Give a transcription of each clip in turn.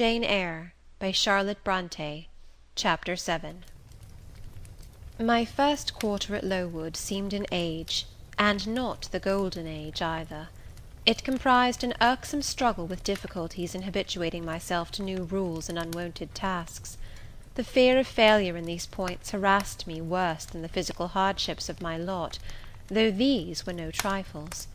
Eyre by Charlotte Brontë. Chapter 7. My first quarter at Lowood seemed an age, and not the golden age either. It comprised an irksome struggle with difficulties in habituating myself to new rules and unwonted tasks. The fear of failure in these points harassed me worse than the physical hardships of my lot, though these were no trifles.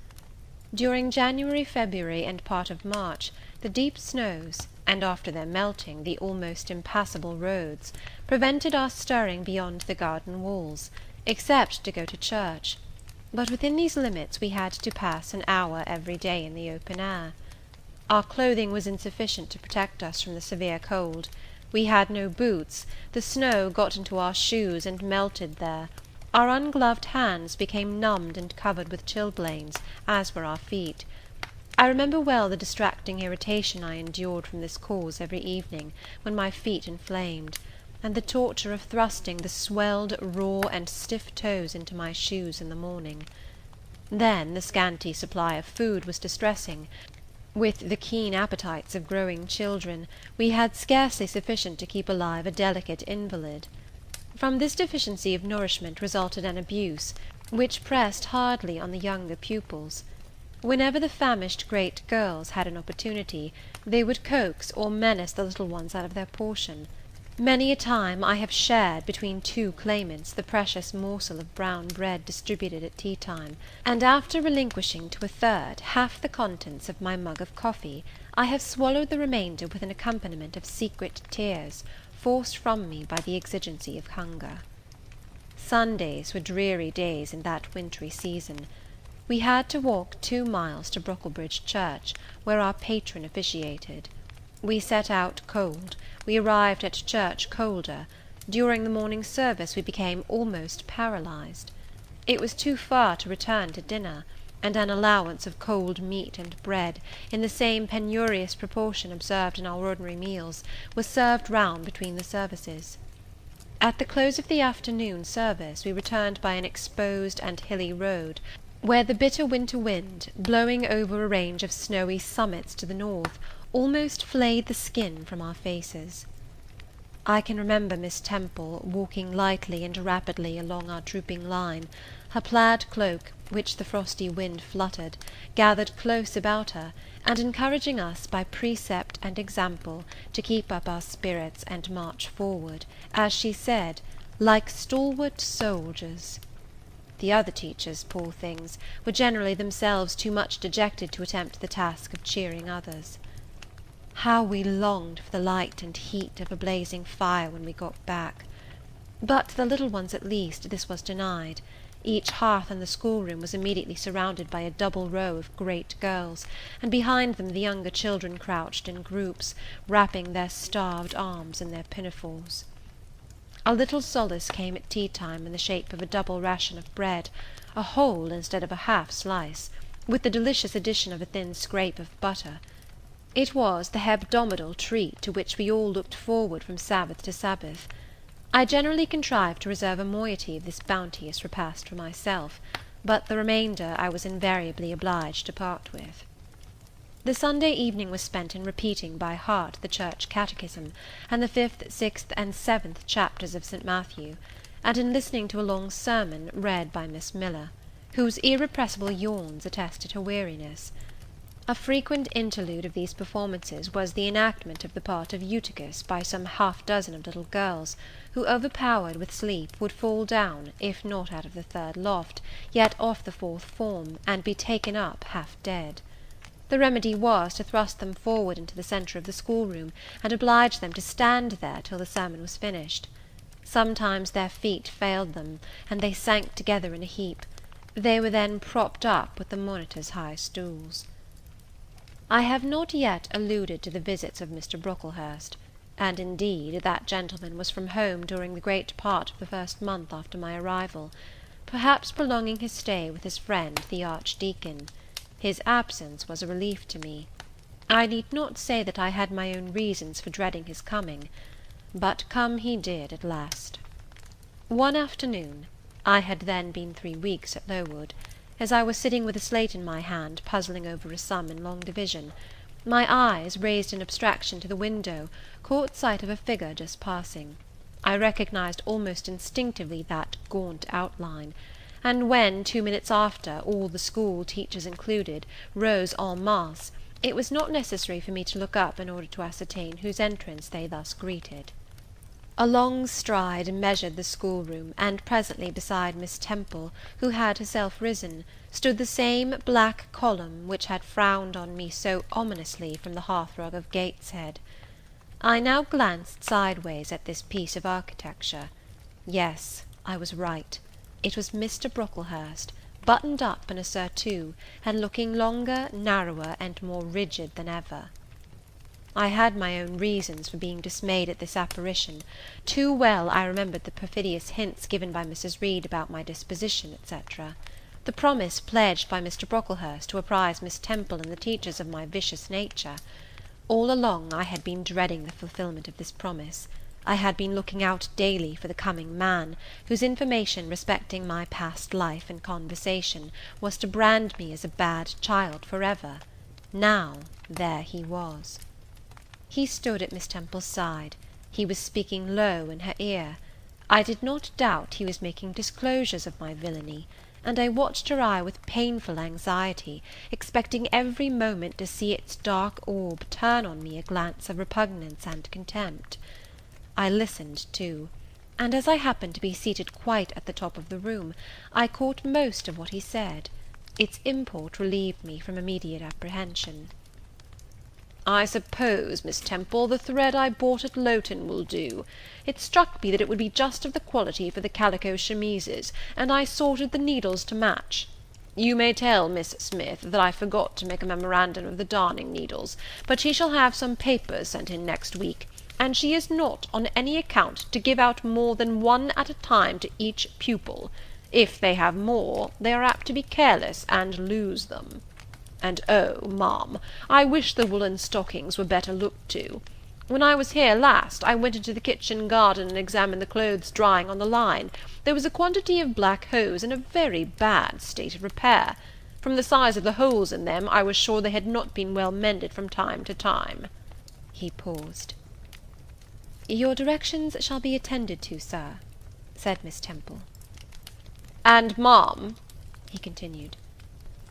During January, February, and part of March, the deep snows, and after their melting, the almost impassable roads, prevented our stirring beyond the garden walls, except to go to church; but within these limits we had to pass an hour every day in the open air. Our clothing was insufficient to protect us from the severe cold. We had no boots, the snow got into our shoes and melted there. Our ungloved hands became numbed and covered with chilblains, as were our feet. I remember well the distracting irritation I endured from this cause every evening, when my feet inflamed, and the torture of thrusting the swelled, raw, and stiff toes into my shoes in the morning. Then the scanty supply of food was distressing. With the keen appetites of growing children, we had scarcely sufficient to keep alive a delicate invalid. From this deficiency of nourishment resulted an abuse, which pressed hardly on the younger pupils. Whenever the famished great girls had an opportunity, they would coax or menace the little ones out of their portion. Many a time I have shared, between two claimants, the precious morsel of brown bread distributed at tea time, and after relinquishing to a third half the contents of my mug of coffee, I have swallowed the remainder with an accompaniment of secret tears, forced from me by the exigency of hunger. Sundays were dreary days in that wintry season. We had to walk 2 miles to Brocklebridge Church, where our patron officiated. We set out cold, we arrived at church colder. During the morning service we became almost paralyzed. It was too far to return to dinner, and an allowance of cold meat and bread, in the same penurious proportion observed in our ordinary meals, was served round between the services. At the close of the afternoon service we returned by an exposed and hilly road, where the bitter winter wind, blowing over a range of snowy summits to the north, almost flayed the skin from our faces. I can remember Miss Temple walking lightly and rapidly along our drooping line, her plaid cloak, which the frosty wind fluttered, gathered close about her, and encouraging us by precept and example to keep up our spirits and march forward, as she said, like stalwart soldiers. The other teachers, poor things, were generally themselves too much dejected to attempt the task of cheering others. How we longed for the light and heat of a blazing fire when we got back! But to the little ones at least this was denied. Each hearth in the schoolroom was immediately surrounded by a double row of great girls, and behind them the younger children crouched in groups, wrapping their starved arms in their pinafores. A little solace came at tea time in the shape of a double ration of bread, a whole instead of a half slice, with the delicious addition of a thin scrape of butter. It was the hebdomadal treat to which we all looked forward from Sabbath to Sabbath. I generally contrived to reserve a moiety of this bounteous repast for myself, but the remainder I was invariably obliged to part with. The Sunday evening was spent in repeating by heart the church catechism, and the 5th, 6th, and 7th chapters of St. Matthew, and in listening to a long sermon read by Miss Miller, whose irrepressible yawns attested her weariness. A frequent interlude of these performances was the enactment of the part of Eutychus by some half-dozen of little girls, who, overpowered with sleep, would fall down, if not out of the 3rd loft, yet off the 4th form, and be taken up half dead. The remedy was to thrust them forward into the centre of the schoolroom, and oblige them to stand there till the sermon was finished. Sometimes their feet failed them, and they sank together in a heap. They were then propped up with the monitor's high stools. I have not yet alluded to the visits of Mr. Brocklehurst, and indeed that gentleman was from home during the great part of the first month after my arrival, perhaps prolonging his stay with his friend the Archdeacon. His absence was a relief to me. I need not say that I had my own reasons for dreading his coming, but come he did at last. One afternoon, I had then been 3 weeks at Lowood, as I was sitting with a slate in my hand, puzzling over a sum in long division, My eyes, raised in abstraction to the window, caught sight of a figure just passing. I recognized almost instinctively that gaunt outline; and when, 2 minutes after, all the school, teachers included, rose en masse, it was not necessary for me to look up in order to ascertain whose entrance they thus greeted. A long stride measured the schoolroom, and presently beside Miss Temple, who had herself risen, stood the same black column which had frowned on me so ominously from the hearthrug of Gateshead. I now glanced sideways at this piece of architecture. Yes, I was right. It was Mr. Brocklehurst, buttoned up in a surtout, and looking longer, narrower, and more rigid than ever. I had my own reasons for being dismayed at this apparition. Too well I remembered the perfidious hints given by Mrs. Reed about my disposition, etc. The promise pledged by Mr. Brocklehurst to apprise Miss Temple and the teachers of my vicious nature. All along I had been dreading the fulfilment of this promise. I had been looking out daily for the coming man, whose information respecting my past life and conversation was to brand me as a bad child forever. Now there he was. He stood at Miss Temple's side. He was speaking low in her ear. I did not doubt he was making disclosures of my villainy, and I watched her eye with painful anxiety, expecting every moment to see its dark orb turn on me a glance of repugnance and contempt. I listened too, and as I happened to be seated quite at the top of the room, I caught most of what he said. Its import relieved me from immediate apprehension. "I suppose, Miss Temple, the thread I bought at Lowton will do. It struck me that it would be just of the quality for the calico chemises, and I sorted the needles to match. You may tell Miss Smith that I forgot to make a memorandum of the darning needles, but she shall have some papers sent in next week, and she is not, on any account, to give out more than one at a time to each pupil. If they have more, they are apt to be careless, and lose them. And oh, ma'am, I wish the woollen stockings were better looked to. When I was here last, I went into the kitchen garden and examined the clothes drying on the line. There was a quantity of black hose in a very bad state of repair. From the size of the holes in them, I was sure they had not been well mended from time to time." He paused. "Your directions shall be attended to, sir," said Miss Temple. "And, ma'am," he continued,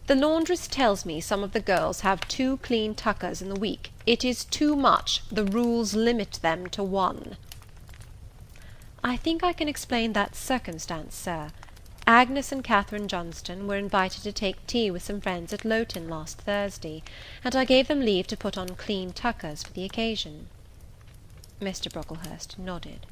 "the laundress tells me some of the girls have 2 clean tuckers in the week. It is too much. The rules limit them to 1. "I think I can explain that circumstance, sir. Agnes and Catherine Johnston were invited to take tea with some friends at Lowton last Thursday, and I gave them leave to put on clean tuckers for the occasion." Mr. Brocklehurst nodded.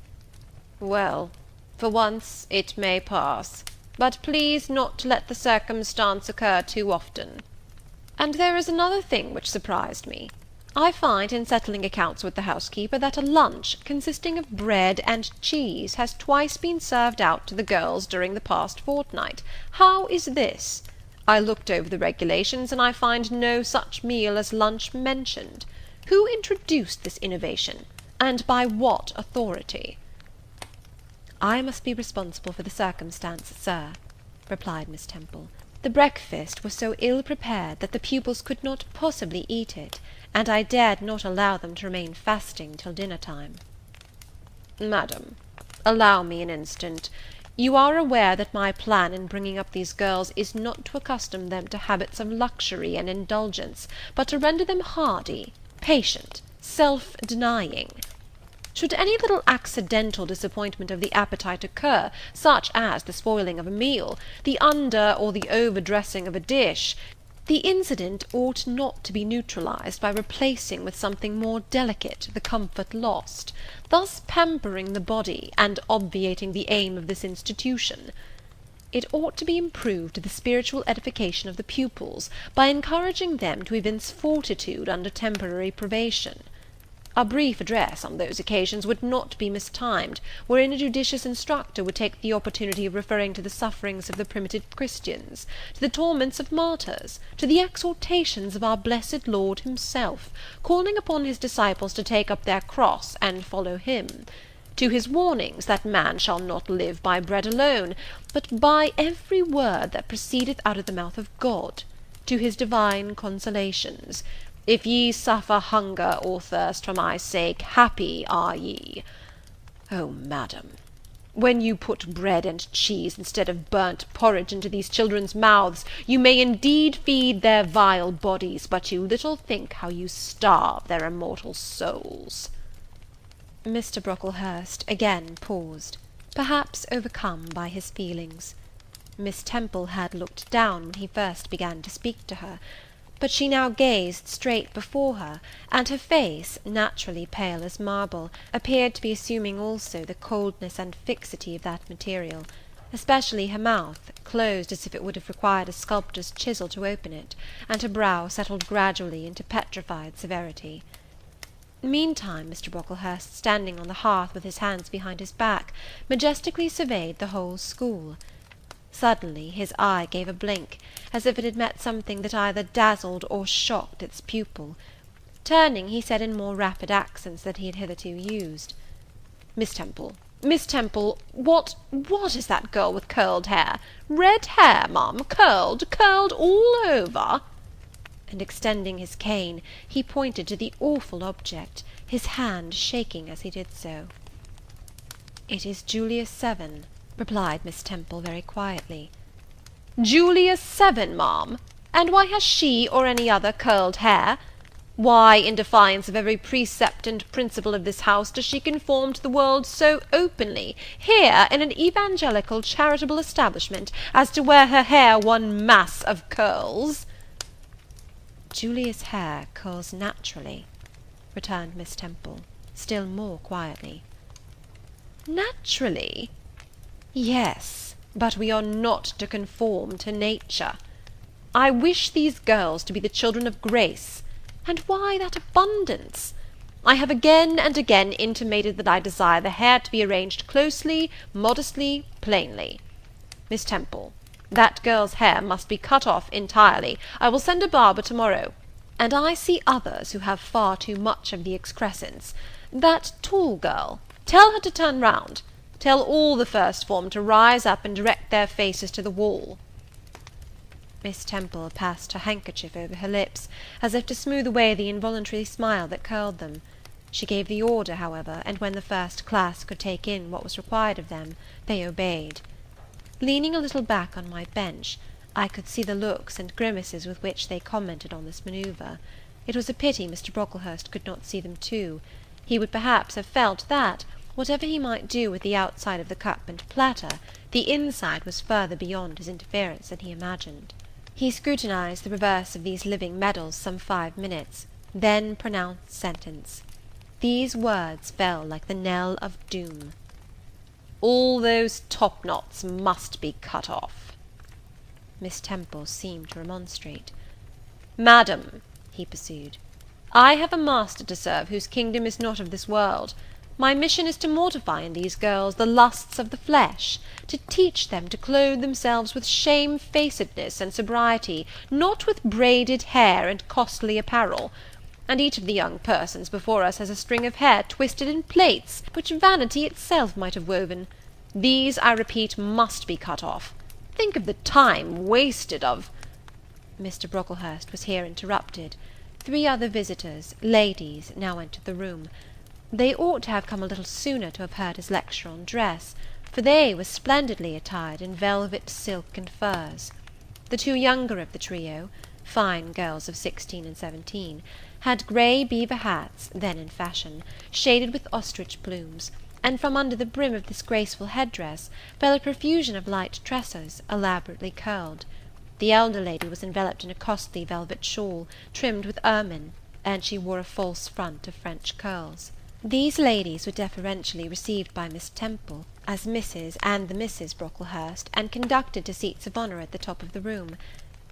"Well, for once it may pass, but please not to let the circumstance occur too often. And there is another thing which surprised me. I find, in settling accounts with the housekeeper, that a lunch, consisting of bread and cheese, has twice been served out to the girls during the past fortnight. How is this? I looked over the regulations, and I find no such meal as lunch mentioned. Who introduced this innovation, and by what authority?" "I must be responsible for the circumstance, sir," replied Miss Temple. "The breakfast was so ill prepared that the pupils could not possibly eat it, and I dared not allow them to remain fasting till dinner time." "Madam, allow me an instant. You are aware that my plan in bringing up these girls is not to accustom them to habits of luxury and indulgence, but to render them hardy, patient, self-denying. Should any little accidental disappointment of the appetite occur, such as the spoiling of a meal, the under or the over-dressing of a dish, the incident ought not to be neutralized by replacing with something more delicate the comfort lost, thus pampering the body, and obviating the aim of this institution. It ought to be improved to the spiritual edification of the pupils, by encouraging them to evince fortitude under temporary privation. A brief address on those occasions would not be mistimed, wherein a judicious instructor would take the opportunity of referring to the sufferings of the primitive Christians, to the torments of martyrs, to the exhortations of our blessed Lord himself, calling upon his disciples to take up their cross and follow him, to his warnings that man shall not live by bread alone, but by every word that proceedeth out of the mouth of God, to his divine consolations, If ye suffer hunger or thirst for my sake, happy are ye. Oh, madam, when you put bread and cheese instead of burnt porridge into these children's mouths, you may indeed feed their vile bodies, but you little think how you starve their immortal souls." Mr. Brocklehurst again paused, perhaps overcome by his feelings. Miss Temple had looked down when he first began to speak to her, but she now gazed straight before her, and her face, naturally pale as marble, appeared to be assuming also the coldness and fixity of that material, especially her mouth, closed as if it would have required a sculptor's chisel to open it, and her brow settled gradually into petrified severity. Meantime, Mr. Brocklehurst, standing on the hearth with his hands behind his back, majestically surveyed the whole school. Suddenly his eye gave a blink, as if it had met something that either dazzled or shocked its pupil. Turning, he said in more rapid accents than he had hitherto used, Miss Temple, what is that girl with curled hair? Red hair, ma'am, curled all over?" And extending his cane, he pointed to the awful object, his hand shaking as he did so. "It is Julius Seven," replied Miss Temple very quietly. "Julius Seven, ma'am! And why has she or any other curled hair? Why, in defiance of every precept and principle of this house, does she conform to the world so openly, here in an evangelical charitable establishment, as to wear her hair one mass of curls?" "Julia's hair curls naturally," returned Miss Temple, still more quietly. "Naturally? Yes, but we are not to conform to nature. I wish these girls to be the children of grace. And why that abundance? I have again and again intimated that I desire the hair to be arranged closely, modestly, plainly. Miss Temple, that girl's hair must be cut off entirely. I will send a barber to-morrow. And I see others who have far too much of the excrescence. That tall girl, tell her to turn round. Tell all the first form to rise up and direct their faces to the wall." Miss Temple passed her handkerchief over her lips, as if to smooth away the involuntary smile that curled them. She gave the order, however, and when the first class could take in what was required of them, they obeyed. Leaning a little back on my bench, I could see the looks and grimaces with which they commented on this manoeuvre. It was a pity Mr. Brocklehurst could not see them too. He would perhaps have felt that, whatever he might do with the outside of the cup and platter, the inside was further beyond his interference than he imagined. He scrutinized the reverse of these living medals some 5 minutes, then pronounced sentence. These words fell like the knell of doom. "All those top-knots must be cut off." Miss Temple seemed to remonstrate. "Madam," he pursued, "I have a master to serve whose kingdom is not of this world. My mission is to mortify in these girls the lusts of the flesh, to teach them to clothe themselves with shamefacedness and sobriety, not with braided hair and costly apparel. And each of the young persons before us has a string of hair twisted in plaits, which vanity itself might have woven. These, I repeat, must be cut off. Think of the time wasted of—" Mr. Brocklehurst was here interrupted. 3 other visitors, ladies, now entered the room. They ought to have come a little sooner to have heard his lecture on dress, for they were splendidly attired in velvet, silk, and furs. The 2 younger of the trio, fine girls of 16 and 17, had grey beaver hats, then in fashion, shaded with ostrich plumes, and from under the brim of this graceful head-dress fell a profusion of light tresses, elaborately curled. The elder lady was enveloped in a costly velvet shawl, trimmed with ermine, and she wore a false front of French curls. These ladies were deferentially received by Miss Temple as Mrs. and the Misses Brocklehurst, and conducted to seats of honour at the top of the room.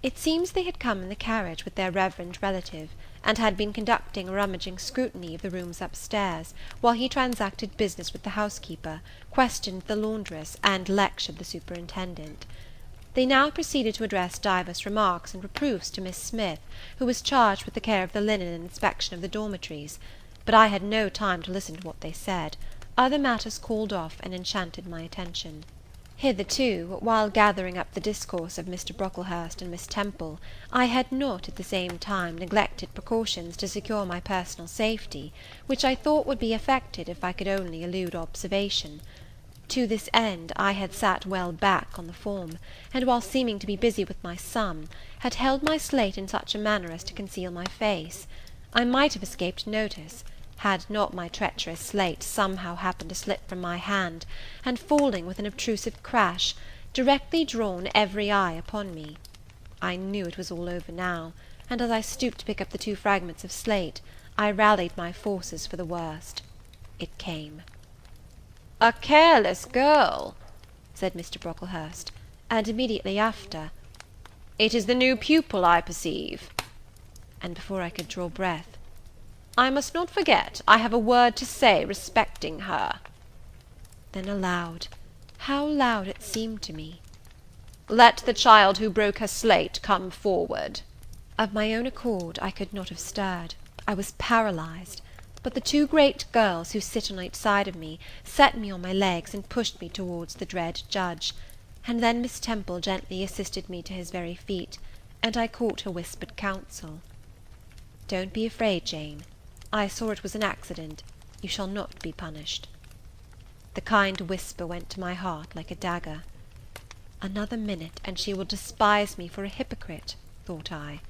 It seems they had come in the carriage with their reverend relative, and had been conducting a rummaging scrutiny of the rooms upstairs, while he transacted business with the housekeeper, questioned the laundress, and lectured the superintendent. They now proceeded to address divers remarks and reproofs to Miss Smith, who was charged with the care of the linen and inspection of the dormitories; but I had no time to listen to what they said. Other matters called off and enchanted my attention. Hitherto, while gathering up the discourse of Mr. Brocklehurst and Miss Temple, I had not, at the same time, neglected precautions to secure my personal safety, which I thought would be effected if I could only elude observation. To this end, I had sat well back on the form, and, while seeming to be busy with my sum, had held my slate in such a manner as to conceal my face. I might have escaped notice, had not my treacherous slate somehow happened to slip from my hand, and, falling with an obtrusive crash, directly drawn every eye upon me. I knew it was all over now, and, as I stooped to pick up the 2 fragments of slate, I rallied my forces for the worst. It came. "A careless girl," said Mr. Brocklehurst, and immediately after, "It is the new pupil, I perceive." And before I could draw breath, "I must not forget I have a word to say respecting her." Then aloud, how loud it seemed to me, "Let the child who broke her slate come forward." Of my own accord I could not have stirred. I was paralyzed. But the 2 great girls, who sit on each side of me, set me on my legs, and pushed me towards the dread judge; and then Miss Temple gently assisted me to his very feet, and I caught her whispered counsel. "Don't be afraid, Jane. I saw it was an accident. You shall not be punished." The kind whisper went to my heart like a dagger. Another minute, and she will despise me for a hypocrite, thought I;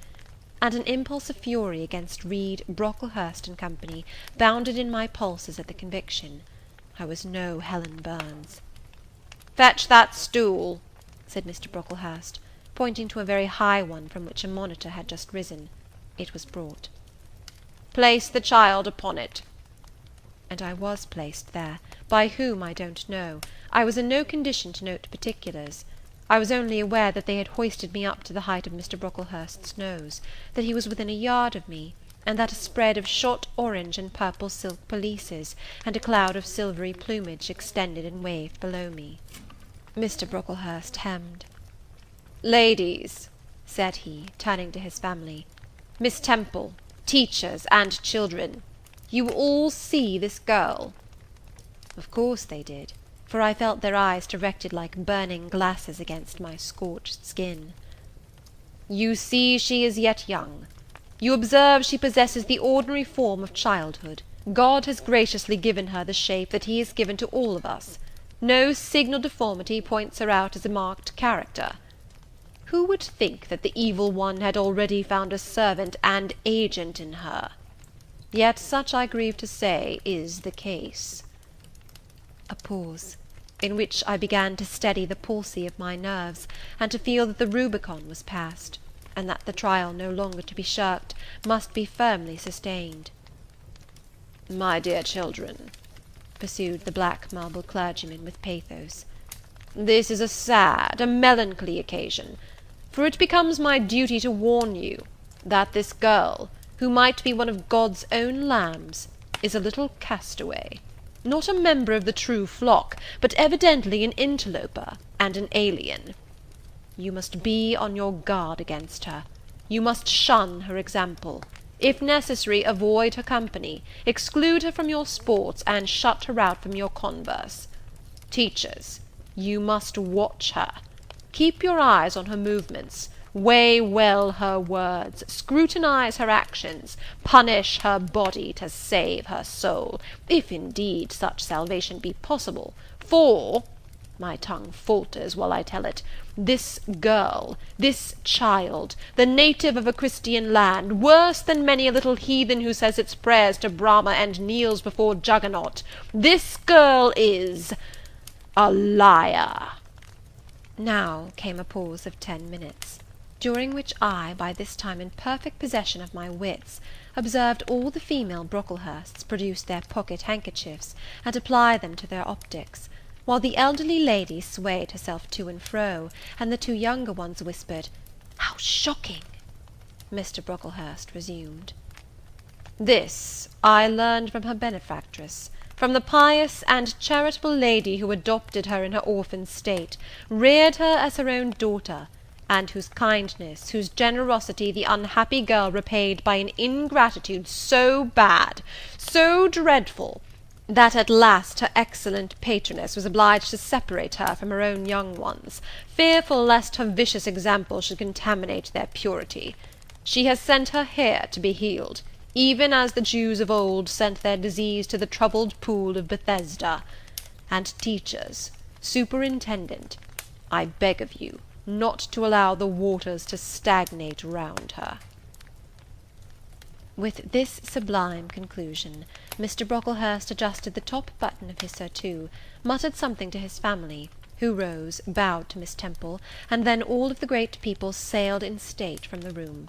and an impulse of fury against Reed, Brocklehurst and Company bounded in my pulses at the conviction. I was no Helen Burns. "Fetch that stool," said Mr. Brocklehurst, pointing to a very high one from which a monitor had just risen. It was brought. "Place the child upon it." And I was placed there, by whom I don't know. I was in no condition to note particulars. I was only aware that they had hoisted me up to the height of Mr. Brocklehurst's nose, that he was within a yard of me, and that a spread of shot orange and purple silk pelisses, and a cloud of silvery plumage extended and waved below me. Mr. Brocklehurst hemmed. "Ladies," said he, turning to his family, "Miss Temple, teachers, and children, you all see this girl?" Of course they did, for I felt their eyes directed like burning glasses against my scorched skin. "You see she is yet young. You observe she possesses the ordinary form of childhood. God has graciously given her the shape that he has given to all of us. No signal deformity points her out as a marked character. Who would think that the evil one had already found a servant and agent in her? Yet such, I grieve to say, is the case." A pause, in which I began to steady the palsy of my nerves, and to feel that the Rubicon was passed, and that the trial no longer to be shirked must be firmly sustained. "My dear children," pursued the black marble clergyman with pathos, "this is a sad, a melancholy occasion, for it becomes my duty to warn you, that this girl, who might be one of God's own lambs, is a little castaway. Not a member of the true flock, but evidently an interloper and an alien. You must be on your guard against her. You must shun her example. If necessary, avoid her company, exclude her from your sports, and shut her out from your converse. Teachers, you must watch her. Keep your eyes on her movements. Weigh well her words, scrutinize her actions, punish her body to save her soul, if indeed such salvation be possible, for, my tongue falters while I tell it, this girl, this child, the native of a Christian land, worse than many a little heathen who says its prayers to Brahma and kneels before Juggernaut, this girl is a liar." Now came a pause of 10 minutes, during which I, by this time in perfect possession of my wits, observed all the female Brocklehursts produce their pocket handkerchiefs, and apply them to their optics, while the elderly lady swayed herself to and fro, and the 2 younger ones whispered, "How shocking!" Mr. Brocklehurst resumed. "This I learned from her benefactress, from the pious and charitable lady who adopted her in her orphan state, reared her as her own daughter, and whose kindness, whose generosity the unhappy girl repaid by an ingratitude so bad, so dreadful, that at last her excellent patroness was obliged to separate her from her own young ones, fearful lest her vicious example should contaminate their purity. She has sent her here to be healed, even as the Jews of old sent their disease to the troubled pool of Bethesda. And teachers, superintendent, I beg of you not to allow the waters to stagnate round her." With this sublime conclusion, Mr. Brocklehurst adjusted the top button of his surtout, muttered something to his family, who rose, bowed to Miss Temple, and then all of the great people sailed in state from the room.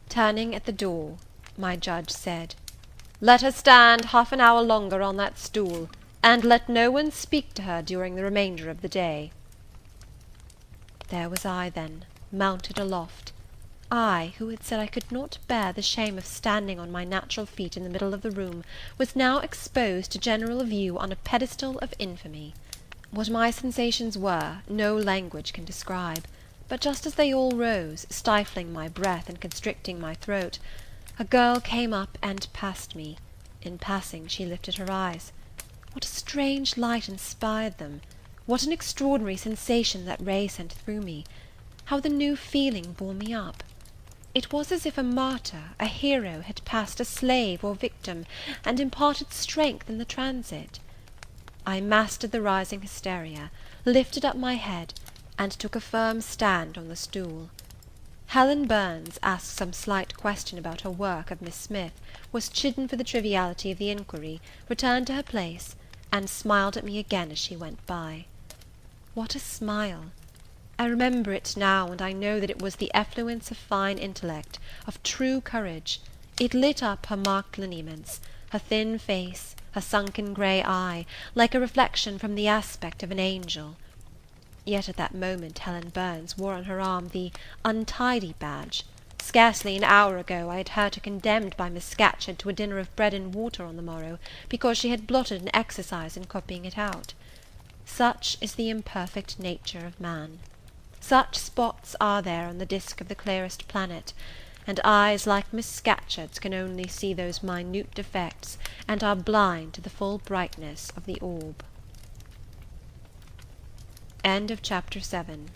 Turning at the door, my judge said, "Let her stand half an hour longer on that stool, and let no one speak to her during the remainder of the day." There was I, then, mounted aloft. I, who had said I could not bear the shame of standing on my natural feet in the middle of the room, was now exposed to general view on a pedestal of infamy. What my sensations were, no language can describe; but just as they all rose, stifling my breath and constricting my throat, a girl came up and passed me. In passing, she lifted her eyes. What a strange light inspired them! What an extraordinary sensation that ray sent through me! How the new feeling bore me up! It was as if a martyr, a hero, had passed a slave or victim, and imparted strength in the transit. I mastered the rising hysteria, lifted up my head, and took a firm stand on the stool. Helen Burns, asked some slight question about her work of Miss Smith, was chidden for the triviality of the inquiry, returned to her place, and smiled at me again as she went by. What a smile! I remember it now, and I know that it was the effluence of fine intellect, of true courage. It lit up her marked lineaments, her thin face, her sunken grey eye, like a reflection from the aspect of an angel. Yet at that moment Helen Burns wore on her arm the untidy badge. Scarcely an hour ago I had heard her condemned by Miss Scatcherd to a dinner of bread and water on the morrow, because she had blotted an exercise in copying it out. Such is the imperfect nature of man. Such spots are there on the disk of the clearest planet, and eyes like Miss Scatcherd's can only see those minute defects, and are blind to the full brightness of the orb. End of chapter 7.